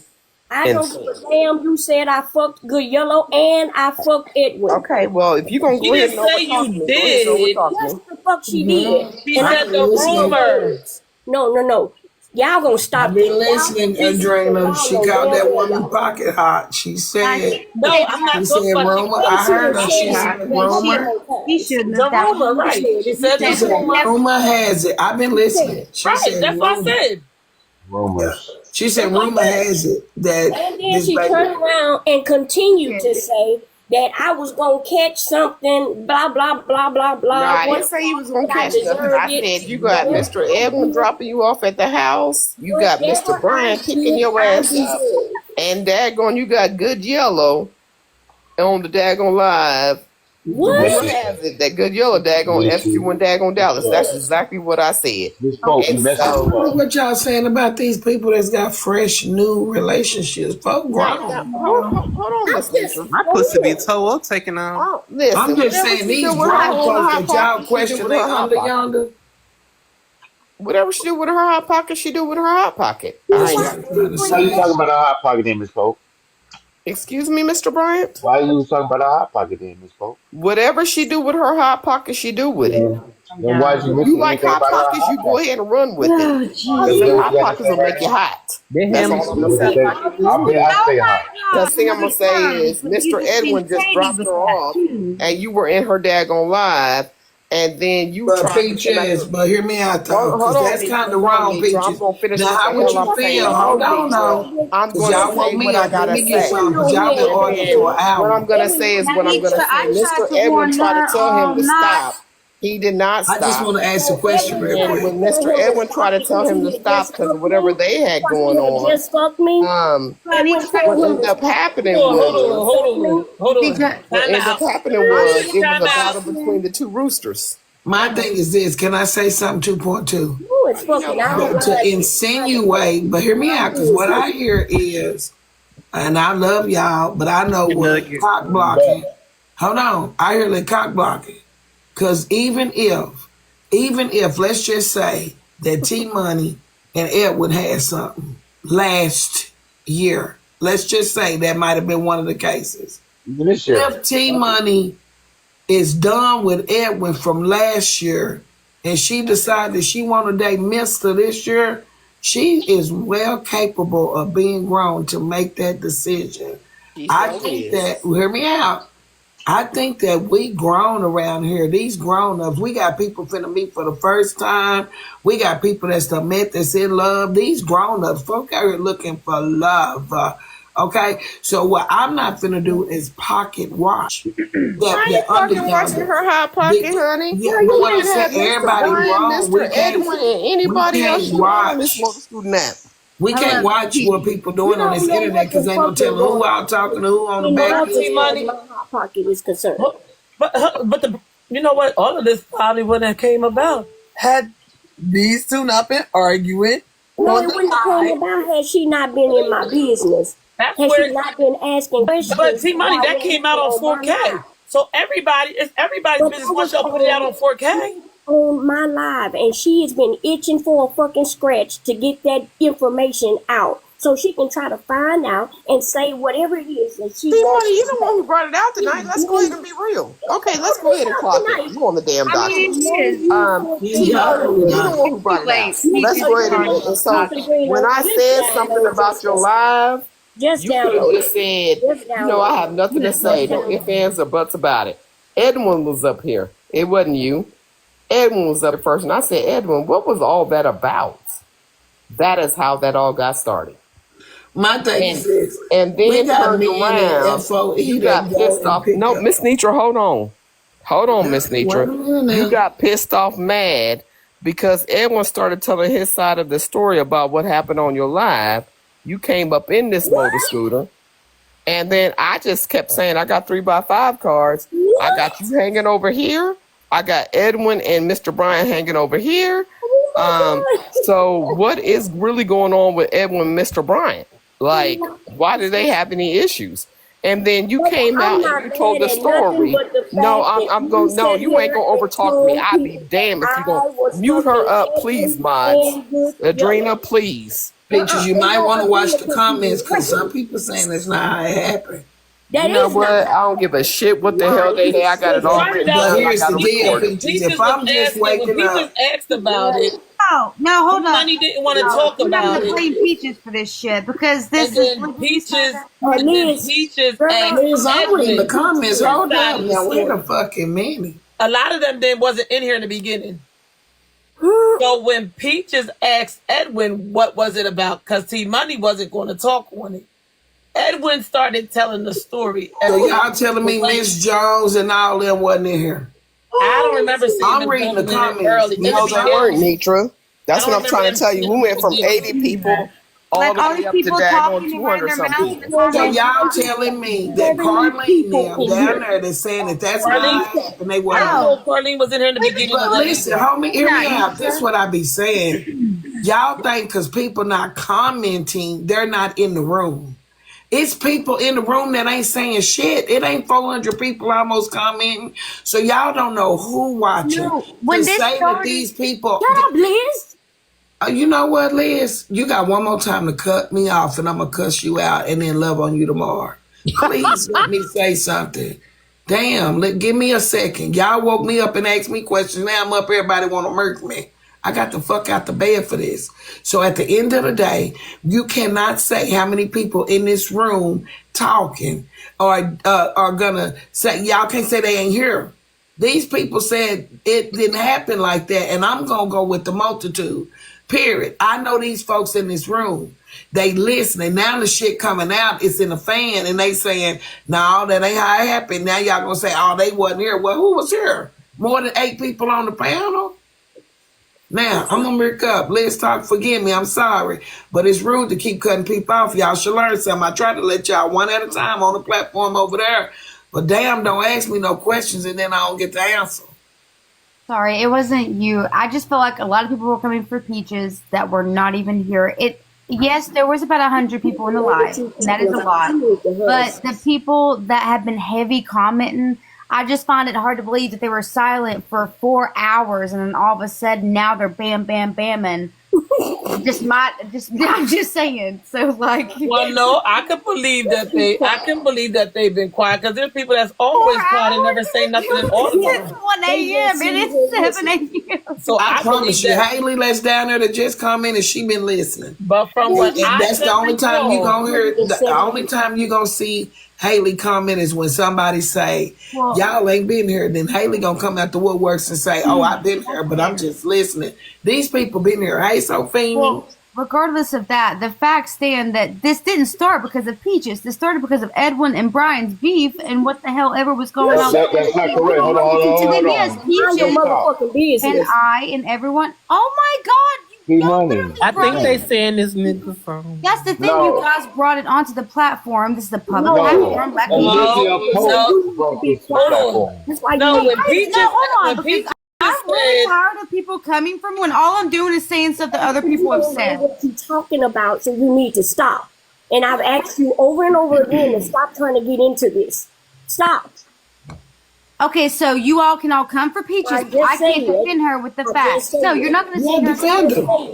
I don't give a damn. You said I fucked Good Yellow and I fucked Edwin. Okay, well, if you're gonna go ahead and overtalk me, go ahead and overtalk me. What the fuck she did? She said the rumors. No. Y'all gonna stop. I've been listening, Adrena. She called that woman pocket hot. She said, No, I'm not she talking said about rumor. I heard her. She said rumor. He shouldn't the have. rumor, right? She said She the said rumor. rumor has it. I've been listening. She Right, said that's what I rumor. said. Rumors. She said rumor has it that And then this she baby. turned around and continued to say that I was gonna catch something, blah blah blah blah blah. No, I didn't say you was gonna catch nothing. I said you got Mr. Edwin dropping you off at the house. You got Mr. Bryan kicking your ass up. And daggone, you got Good Yellow on the daggone live. Rumor has it that Good Yellow daggone F you in daggone Dallas. That's exactly what I said. This folk And messing so, with us. What y'all saying about these people that's got fresh new relationships? Folk grown. hold on, Miss Lisa. My pussy be toe up taking off. Oh, listen, I'm just whatever saying she these do grown with her hot folks that y'all pocket, she do question with they her hot under pocket. yonder. Whatever she do with her hot pocket, she do with her hot pocket. That's what I'm trying to Why you say. talking about a hot pocket then, Miss Folk? Excuse me, Mr. Bryant? Why you talking about a hot pocket then, Miss Folk? Whatever she do with her hot pocket, she do with it. Then why you You mention like anything hot about her pockets, hot you go pocket? ahead and run with it. Oh, Because jeez. them You hot gotta pockets will say make you that. hot. That's all I'm You going to gotta say. say- I say hot. The thing I'm going to say is Mr. Edwin just dropped her off and you were in her daggone live and then you But tried to Peaches, but hear me out though, Hold because on, that's Nitra, kind of hold on, wrong, Nitra. Peaches. I'm going to finish Now, what how the would hell you I'm saying. feel? Hold on now. I'm Because going y'all to say want me what I up. got Let to me get say. some, because y'all been arguing for an What hour. I'm going to say is what I'm going to say. I tried Mr. to Edwin warn tried to her, tell him to not. stop. He did not I just stop. want to ask a question real And when quick. Mr. Edwin tried to tell him to stop because of whatever they had going on, Just fuck me. what ended up happening was Hold on. what Time ended up out. happening was it was Time a out. battle between the two roosters. My thing is this. Can I say something 2.2? Who is fucking out? To insinuate, but hear me out, because what I hear is, and I love y'all, but I know what cock blocking. Hold on. I hear the cock blocking. Because even if, let's just say that T-Money and Edwin had something last year, let's just say that might have been one of the cases. This year. If T-Money is done with Edwin from last year and she decided she want to date Mr. this year, she is well capable of being grown to make that decision. I think that, hear me out, I think that we grown around here. These grown-ups, we got people finna meet for the first time. We got people that's met that's in love. These grown-ups, folk out here looking for love. Okay, so what I'm not gonna do is pocket watch I ain't fucking watching her hot pocket, honey. Yeah, but what I'm You saying, had Mr. everybody Brian, wrong. Mr. Edwin, and anybody else you want on this motor student app. We can't watch what people doing on this internet because they don't tell who out talking to who on the back As far as Money. my hot pocket is concerned. But you know what? All of this probably wouldn't have came about had these two not been arguing. No, it wouldn't have came about had she not been in my business. That's Had where, she not been asking questions. but T Money, that came out on my 4K. live. So it's everybody's But business I once was y'all put it out on 4K. on my live, and she has been itching for a fucking scratch to get that information out, so she can try to find out and say whatever it is that she wants. You the one who brought it out tonight. Let's go ahead and be real. Okay, let's go ahead and clock it. You on the damn docket. It is. You the one who brought it out. Let's go ahead and so when I said something about your live, Just you could have just said, I have nothing to say. No ifs, ands, or buts about it. Edwin was up here. It wasn't you. Edwin was up first, and I said, Edwin, what was all that about? That is how that all got started. My thing is this. And then We got turned me in around. the FOE You got that go pissed and off. pick No, up. Miss Nitra, hold on. Hold on, Miss Nitra. Wait a minute. You got pissed off mad because Edwin started telling his side of the story about what happened on your live. You came up in this motor scooter. And then I just kept saying, I got 3x5 cards. I got you hanging over here. I got Edwin and Mr. Brian hanging over here. So what is really going on with Edwin and Mr. Brian? Like, why do they have any issues? And then you came out and you told the story. No, I'm going. No, you ain't gonna overtalk me. I'd be damned if you gonna mute her up, please, mods. Adrena, please. Peaches, you might want to watch the comments because some people saying that's not how it happened. You know what? I don't give a shit what the hell they had. I got it all written down. But I here's got the it deal, recorded. Peaches. If I'm just waking up, asked about it. Oh, no, hold on. Money didn't want to talk We're not about gonna it. blame Peaches for this shit because this And is then Peaches, Liz, I'm reading the comments. Hold up now. Wait a fucking minute. A lot of them then wasn't in here in the beginning. So when Peaches asked Edwin what was it about, because T Money wasn't going to talk on it, Edwin started telling the story. So y'all telling me Miss Jones and all them wasn't in here? I don't remember seeing I'm them reading the in there comments. early. No, they weren't, Nitra. That's what I'm trying to tell you. We went from 80 people all the way up to daggone 200 something people. So y'all telling me that Carlene them down there that's saying that that's how it happened. They I wasn't. don't know if Carlene was in here in the beginning. But listen, homie, hear me out. That's what I be saying. Y'all think because people not commenting, they're not in the room. It's people in the room that ain't saying shit. It ain't 400 people almost commenting. So y'all don't know who watching. No, when to this say started, that these people. Shut up, Liz. You know what, Liz? You got one more time to cut me off and I'm going to cuss you out and then love on you tomorrow. Please let me say something. Damn, give me a second. Y'all woke me up and asked me questions. Now I'm up, everybody want to murk me. I got the fuck out the bed for this. So at the end of the day, you cannot say how many people in this room talking are gonna say, y'all can't say they ain't here. These people said it didn't happen like that, and I'm gonna go with the multitude. Period. I know these folks in this room. They listening. Now the shit coming out, it's in the fan, and they saying, no, that ain't how it happened. Now y'all gonna say, oh, they wasn't here. Well, who was here? More than 8 people on the panel? Now, I'm gonna break up. Let's talk. Forgive me. I'm sorry. But it's rude to keep cutting people off. Y'all should learn something. I try to let y'all one at a time on the platform over there. But damn, don't ask me no questions and then I don't get the answer. Sorry, it wasn't you. I just felt like a lot of people were coming for Peaches that were not even here. Yes, there was about 100 people in the live, and that is a lot. But the people that have been heavy commenting, I just find it hard to believe that they were silent for 4 hours and then all of a sudden now they're bam, bam, bamming. I'm just saying. So like, well, no, I can believe that they've been quiet because there's people that's always quiet and never say nothing at all. It's 1 a.m. and it's 7 a.m. So I promise you, Haley that's down there that just commented, she been listening. But from what that's the only time you gonna hear. The only time you gonna see Haley comment is when somebody say, y'all ain't been here. Then Haley gonna come out the woodworks and say, oh, I've been here, but I'm just listening. These people been here. Hey, Sophie. regardless of that, the fact stand that this didn't start because of Peaches. This started because of Edwin and Brian's beef and what the hell ever was going on. That's not correct. Hold on. And then yes, Peaches and I and everyone. Oh my God! Money. I think they saying this nigga song. That's the thing. You guys brought it onto the platform. This is the public platform. Hold on. Because I'm really tired of people coming from when all I'm doing is saying stuff that other people have said. What you talking about? So you need to stop. And I've asked you over and over again to stop trying to get into this. Stop. Okay, so you all can all come for Peaches. I can't defend her with the facts. So you're not going to say defend her.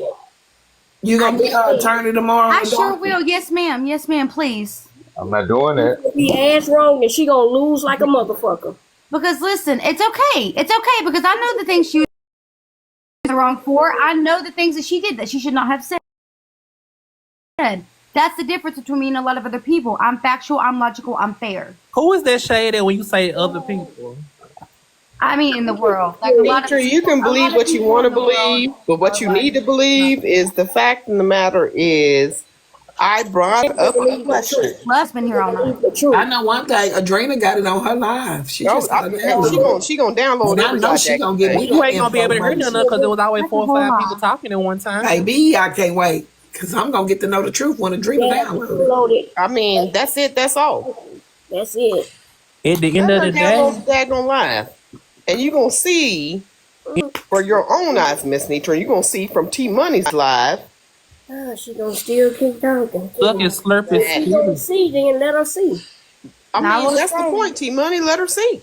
You gonna be her attorney tomorrow? I sure will. Yes, ma'am. Yes, ma'am. Please. I'm not doing that. If he ass wrong, then she gonna lose like a motherfucker. Because listen, it's okay. It's okay because I know the things she was wrong for. I know the things that she did that she should not have said. That's the difference between me and a lot of other people. I'm factual. I'm logical. I'm fair. Who is that shade at when you say other people? I mean, in the world. Like a lot of you can believe what you want to believe, but what you need to believe is the fact of the matter is, I brought up a question. Love's been here all night. I know one thing. Adrena got it on her live. She just she gonna download it. I know she gonna get me. You ain't gonna be able to hear none because there was always 4 or 5 people talking at one time. Baby, I can't wait because I'm gonna get to know the truth when Adrena download it. I mean, that's it. That's all. That's it. At the end of the day, that gonna live. And you're going to see, for your own eyes, Miss Nitra, you're going to see from T Money's live. Oh, she going to still keep talking. Look and slurp it. She going to see, then let her see. I mean, that's the point, T Money. Let her see.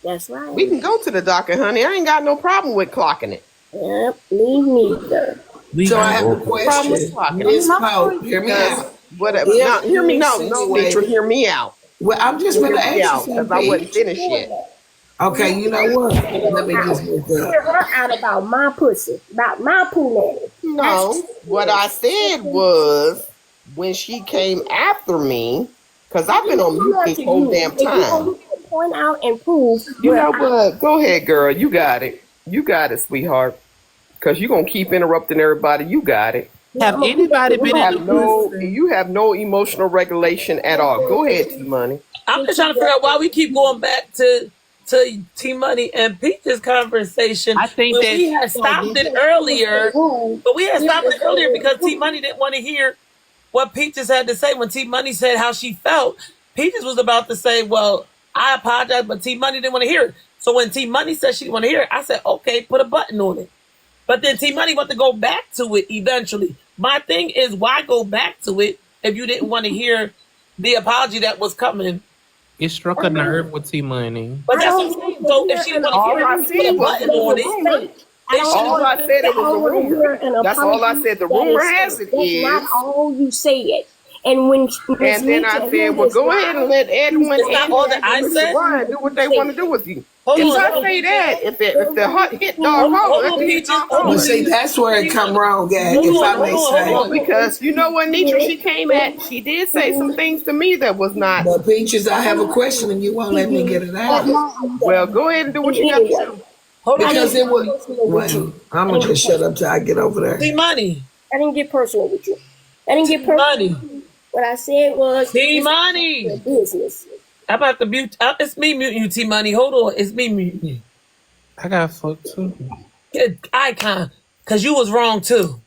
That's right. We can go to the docket, honey. I ain't got no problem with clocking it. Yep, me neither. So I have a question. Miss Pope, hear me out. Whatever. No, hear me. No, Nitra, hear me out. Well, I'm just going to ask you because I wasn't finished yet. Okay, you know what? Let me just look up. Hear her out about my pussy, about my poo. No, what I said was when she came after me, because I've been on mute this whole damn time. Point out and prove. You know what? Go ahead, girl. You got it. You got it, sweetheart. Because you're going to keep interrupting everybody. You got it. Have anybody been you have no emotional regulation at all. Go ahead, T-Money. I'm just trying to figure out why we keep going back to T Money and Peach's conversation. I think that we had stopped it earlier. But we had stopped it earlier because T Money didn't want to hear what Peaches had to say. When T Money said how she felt, Peaches was about to say, well, I apologize, but T Money didn't want to hear it. So when T Money said she didn't want to hear it, I said, okay, put a button on it. But then T Money wanted to go back to it eventually. My thing is, why go back to it if you didn't want to hear the apology that was coming? It struck a nerve with T Money. But that's what I'm saying. So if she didn't want to hear it, put a button on it. All I said it was a rumor. That's all I said. The rumor has it is. That's not all you said. And when and then I said, well, go ahead and let Edwin and all that I said. Brian do what they want to do with you. If I say that, if the hot hit dog but see, that's where it come wrong, guys. If I may say, because you know what, Nitra, she came at, she did say some things to me that was not. But Peaches, I have a question, and you won't let me get it out. Well, go ahead and do what you got to do. Because it was. Well, I'm gonna just shut up till I get over there. T Money. I didn't get personal with you. I didn't get personal. Money. What I said was T Money. Business. I'm about to mute. It's me muting you, T Money. Hold on, it's me muting you. I got fucked too. Icon, because you was wrong too.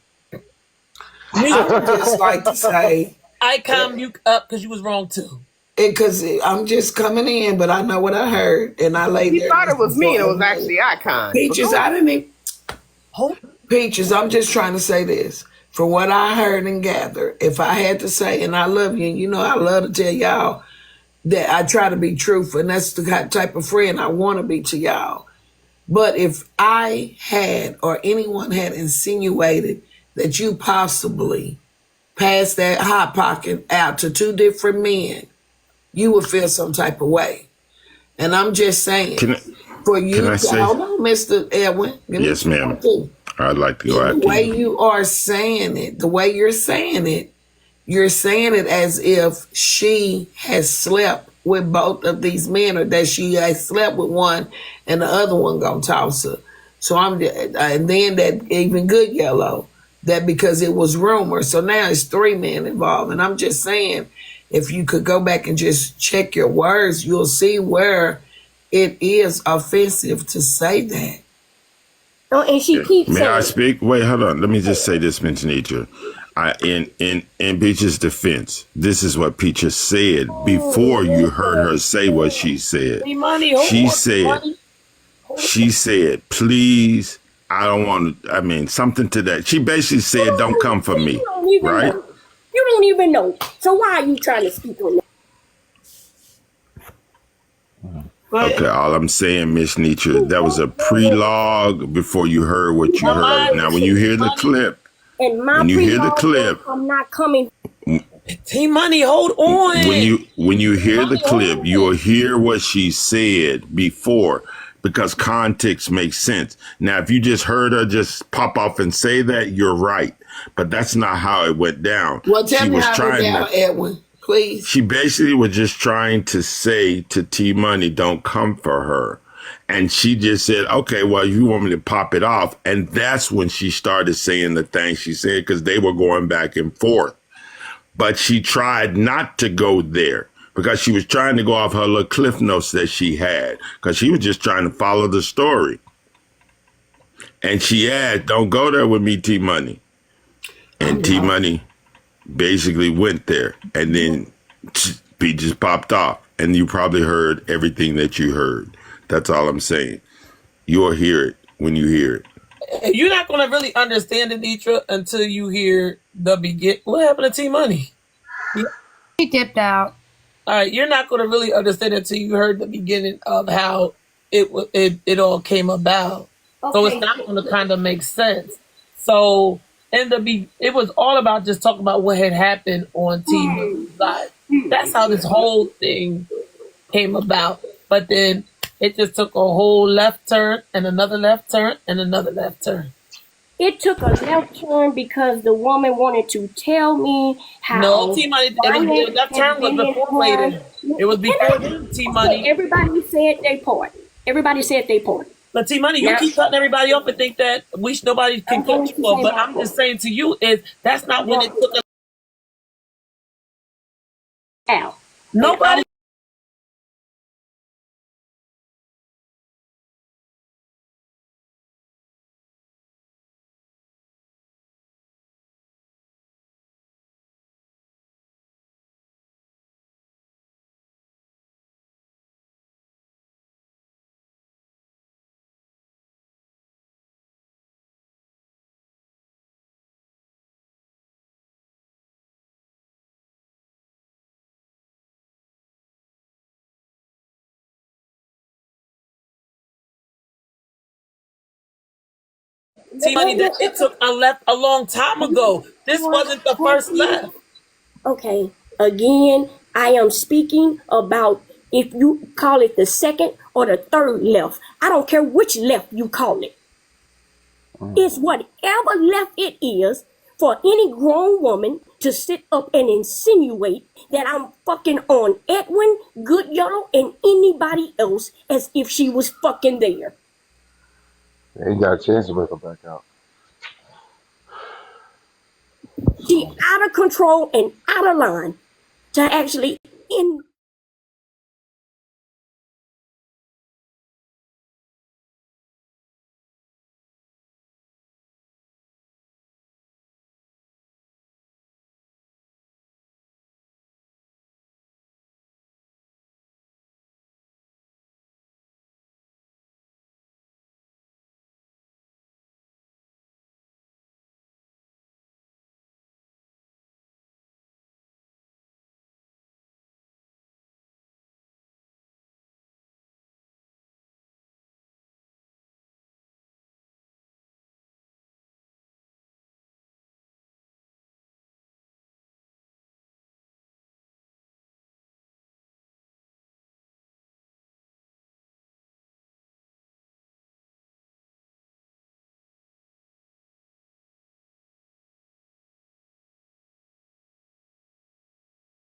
I would just like to say, Icon, mute up because you was wrong too. Because I'm just coming in, but I know what I heard, and I laid there. You thought it was me, and it was actually Icon. Peaches, I didn't even. Peaches, I'm just trying to say this. For what I heard and gathered, if I had to say, and I love you, and you know I love to tell y'all that I try to be truthful, and that's the type of friend I want to be to y'all. But if I had or anyone had insinuated that you possibly passed that hot pocket out to 2 different men, you would feel some type of way. And I'm just saying, for you to hold on, Mr. Edwin. Yes, ma'am. I'd like to go after you. The way you are saying it, the way you're saying it as if she has slept with both of these men, or that she has slept with one and the other one gonna toss her. So and then that even good yellow that because it was rumor. So now it's 3 men involved. And I'm just saying, if you could go back and just check your words, you'll see where it is offensive to say that. Oh, and she keeps May saying, I speak? Wait, hold on. Let me just say this, Miss Nature. In Peach's defense, this is what Peaches said before you heard her say what she said. She said, please, I don't want to, I mean, something to that. She basically said, don't come for me, right? Know. You don't even know. So why are you trying to speak on that? Okay, all I'm saying, Miss Nietzsche, that was a pre-log before you heard what you heard. Now, when you hear the clip, I'm not coming. T-Money, hold on. When you hear the clip, you'll hear what she said before, because context makes sense. Now, if you just heard her just pop off and say that, you're right. But that's not how it went down. Well, tell me how it went down, Edwin, please. She basically was just trying to say to T-Money, don't come for her. And she just said, okay, well, you want me to pop it off. And that's when she started saying the things she said, because they were going back and forth. But she tried not to go there because she was trying to go off her little cliff notes that she had, because she was just trying to follow the story. And she asked, don't go there with me, T-Money. And T-Money basically went there, and then he just popped off. And you probably heard everything that you heard. That's all I'm saying. You'll hear it when you hear it. You're not going to really understand it, Nitra, until you hear the begin. What happened to T-Money? He dipped out. All right, you're not going to really understand it until you heard the beginning of how it all came about. Okay. So it's not going to kind of make sense. So it was all about just talking about what had happened on T-Money's life. That's how this whole thing came about. But then it just took a whole left turn and another left turn and another left turn. It took a left turn because the woman wanted to tell me how. No, T-Money, the left turn was before later. It was before T-Money. Everybody said they part. Everybody said they part. But T-Money, you keep cutting everybody off and think that nobody can cut you off. But I'm just saying to you is that's not when it took out. Nobody. T-Money, it took a left a long time ago. This wasn't the first left. Okay, again, I am speaking about if you call it the second or the third left. I don't care which left you call it. It's whatever left it is for any grown woman to sit up and insinuate that I'm fucking on Edwin, Good Yellow, and anybody else as if she was fucking there. Yeah, he got a chance to break her back out. She out of control and out of line to actually